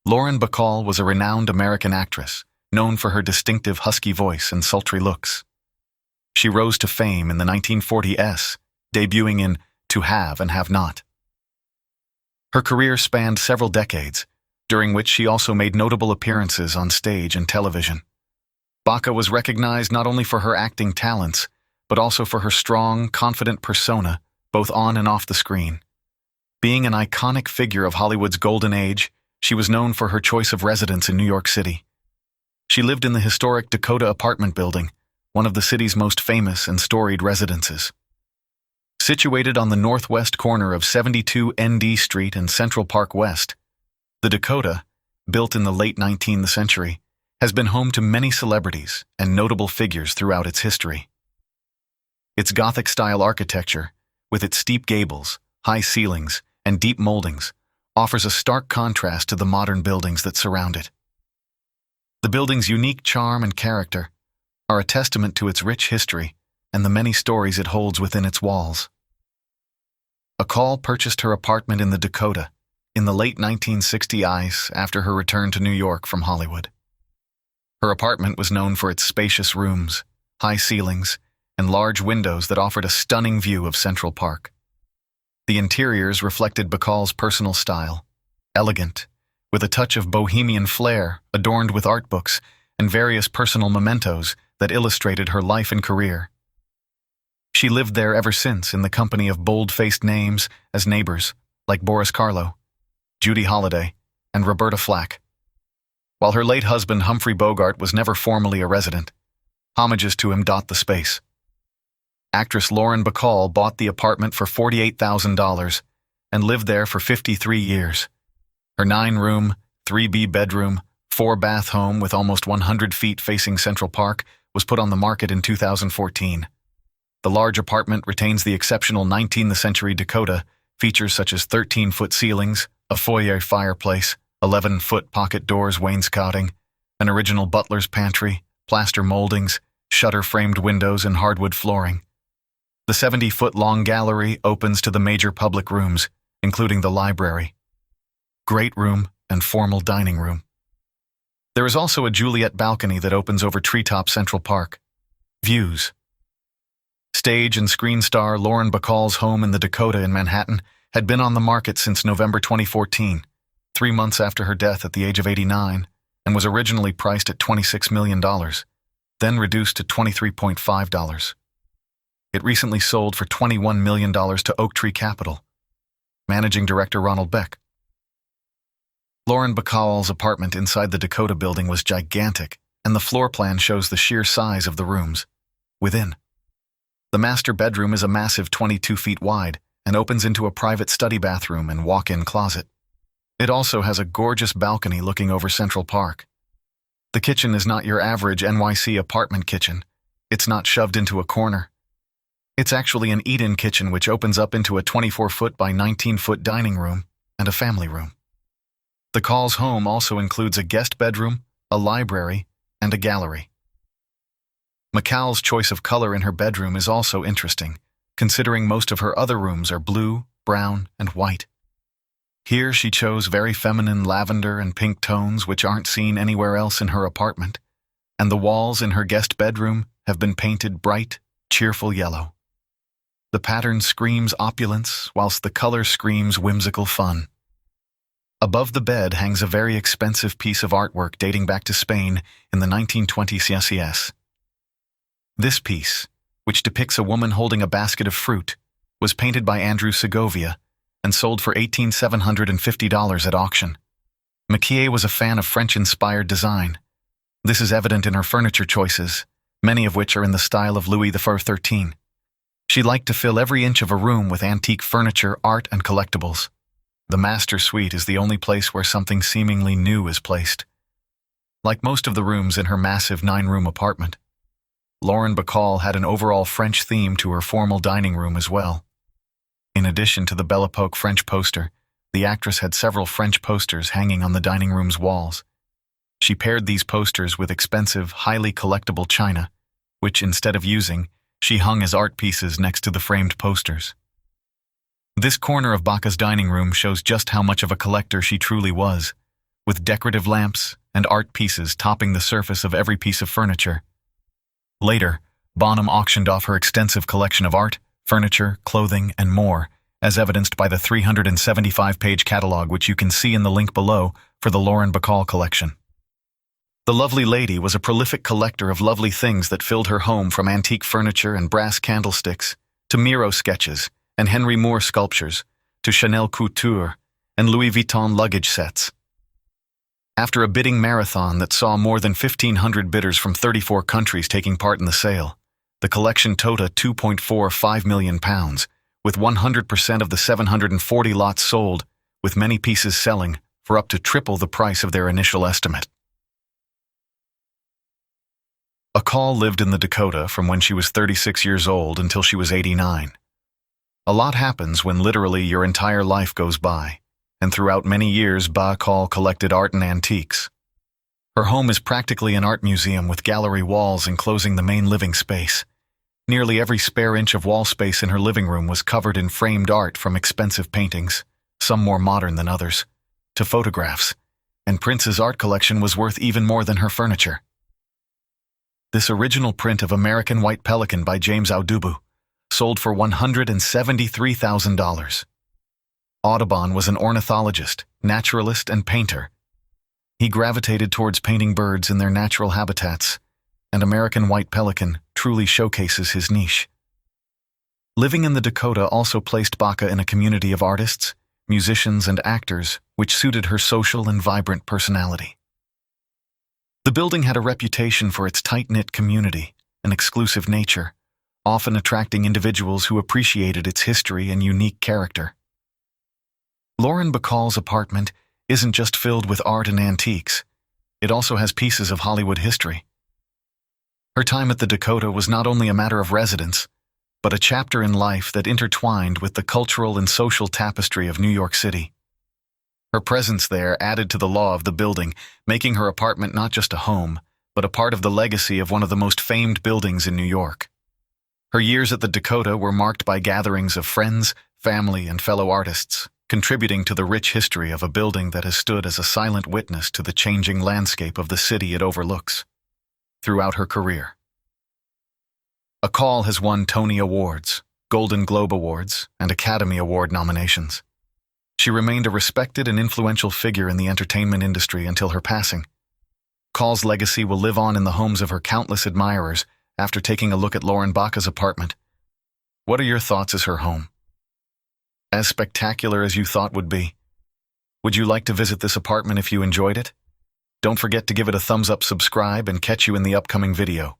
Lauren Bacall was a renowned American actress, known for her distinctive husky voice and sultry looks. She rose to fame in the 1940s, debuting in To Have and Have Not. Her career spanned several decades, during which she also made notable appearances on stage and television. Bacall was recognized not only for her acting talents, but also for her strong, confident persona, both on and off the screen. Being an iconic figure of Hollywood's golden age, she was known for her choice of residence in New York City. She lived in the historic Dakota Apartment building, one of the city's most famous and storied residences. Situated on the northwest corner of 72 ND Street and Central Park West, the Dakota, built in the late 19th century, has been home to many celebrities and notable figures throughout its history. Its Gothic-style architecture, with its steep gables, high ceilings, and deep moldings, offers a stark contrast to the modern buildings that surround it. The building's unique charm and character are a testament to its rich history and the many stories it holds within its walls. Bacall purchased her apartment in the Dakota in the late 1960s after her return to New York from Hollywood. Her apartment was known for its spacious rooms, high ceilings, and large windows that offered a stunning view of Central Park. The interiors reflected Bacall's personal style, elegant, with a touch of bohemian flair, adorned with art books and various personal mementos that illustrated her life and career. She lived there ever since in the company of bold-faced names as neighbors like Boris Karloff, Judy Holliday, and Roberta Flack. While her late husband Humphrey Bogart was never formally a resident, homages to him dot the space. Actress Lauren Bacall bought the apartment for $48,000 and lived there for 53 years. Her 9-room, 3B-bedroom, 4-bath home with almost 100 feet facing Central Park was put on the market in 2014. The large apartment retains the exceptional 19th-century Dakota features such as 13-foot ceilings, a foyer fireplace, 11-foot pocket doors wainscoting, an original butler's pantry, plaster moldings, shutter-framed windows, and hardwood flooring. The 70-foot-long gallery opens to the major public rooms, including the library, great room, and formal dining room. There is also a Juliet balcony that opens over treetop Central Park. Views. Stage and screen star Lauren Bacall's home in the Dakota in Manhattan had been on the market since November 2014, 3 months after her death at the age of 89, and was originally priced at $26 million, then reduced to $23.5. It recently sold for $21 million to Oaktree Capital. Managing Director Ronald Beck. Lauren Bacall's apartment inside the Dakota Building was gigantic, and the floor plan shows the sheer size of the rooms. Within, the master bedroom is a massive 22 feet wide and opens into a private study bathroom and walk-in closet. It also has a gorgeous balcony looking over Central Park. The kitchen is not your average NYC apartment kitchen. It's not shoved into a corner. It's actually an eat-in kitchen which opens up into a 24-foot by 19-foot dining room and a family room. Bacall's home also includes a guest bedroom, a library, and a gallery. Bacall's choice of color in her bedroom is also interesting, considering most of her other rooms are blue, brown, and white. Here she chose very feminine lavender and pink tones which aren't seen anywhere else in her apartment, and the walls in her guest bedroom have been painted bright, cheerful yellow. The pattern screams opulence, whilst the color screams whimsical fun. Above the bed hangs a very expensive piece of artwork dating back to Spain in the 1920s. This piece, which depicts a woman holding a basket of fruit, was painted by Andrew Segovia and sold for $18,750 at auction. Bacall was a fan of French-inspired design. This is evident in her furniture choices, many of which are in the style of Louis XIII. She liked to fill every inch of a room with antique furniture, art, and collectibles. The master suite is the only place where something seemingly new is placed. Like most of the rooms in her massive 9-room apartment, Lauren Bacall had an overall French theme to her formal dining room as well. In addition to the Belle Epoque French poster, the actress had several French posters hanging on the dining room's walls. She paired these posters with expensive, highly collectible china, which instead of using, she hung as art pieces next to the framed posters. This corner of Bacall's dining room shows just how much of a collector she truly was, with decorative lamps and art pieces topping the surface of every piece of furniture. Later, Bonham auctioned off her extensive collection of art, furniture, clothing, and more, as evidenced by the 375-page catalog which you can see in the link below for the Lauren Bacall collection. The lovely lady was a prolific collector of lovely things that filled her home, from antique furniture and brass candlesticks, to Miro sketches and Henry Moore sculptures, to Chanel couture and Louis Vuitton luggage sets. After a bidding marathon that saw more than 1,500 bidders from 34 countries taking part in the sale, the collection totaled £2.45 million, with 100% of the 740 lots sold, with many pieces selling for up to triple the price of their initial estimate. Bacall lived in the Dakota from when she was 36 years old until she was 89. A lot happens when literally your entire life goes by, and throughout many years Bacall collected art and antiques. Her home is practically an art museum with gallery walls enclosing the main living space. Nearly every spare inch of wall space in her living room was covered in framed art, from expensive paintings, some more modern than others, to photographs, and Prince's art collection was worth even more than her furniture. This original print of American White Pelican by James Audubu sold for $173,000. Audubon was an ornithologist, naturalist, and painter. He gravitated towards painting birds in their natural habitats, and American White Pelican truly showcases his niche. Living in the Dakota also placed Bacall in a community of artists, musicians, and actors which suited her social and vibrant personality. The building had a reputation for its tight-knit community and exclusive nature, often attracting individuals who appreciated its history and unique character. Lauren Bacall's apartment isn't just filled with art and antiques, it also has pieces of Hollywood history. Her time at the Dakota was not only a matter of residence, but a chapter in life that intertwined with the cultural and social tapestry of New York City. Her presence there added to the law of the building, making her apartment not just a home, but a part of the legacy of one of the most famed buildings in New York. Her years at the Dakota were marked by gatherings of friends, family, and fellow artists, contributing to the rich history of a building that has stood as a silent witness to the changing landscape of the city it overlooks. Throughout her career, Bacall has won Tony Awards, Golden Globe Awards, and Academy Award nominations. She remained a respected and influential figure in the entertainment industry until her passing. Bacall's legacy will live on in the homes of her countless admirers. After taking a look at Lauren Bacall's apartment, what are your thoughts? Is her home as spectacular as you thought would be? Would you like to visit this apartment if you enjoyed it? Don't forget to give it a thumbs up, subscribe, and catch you in the upcoming video.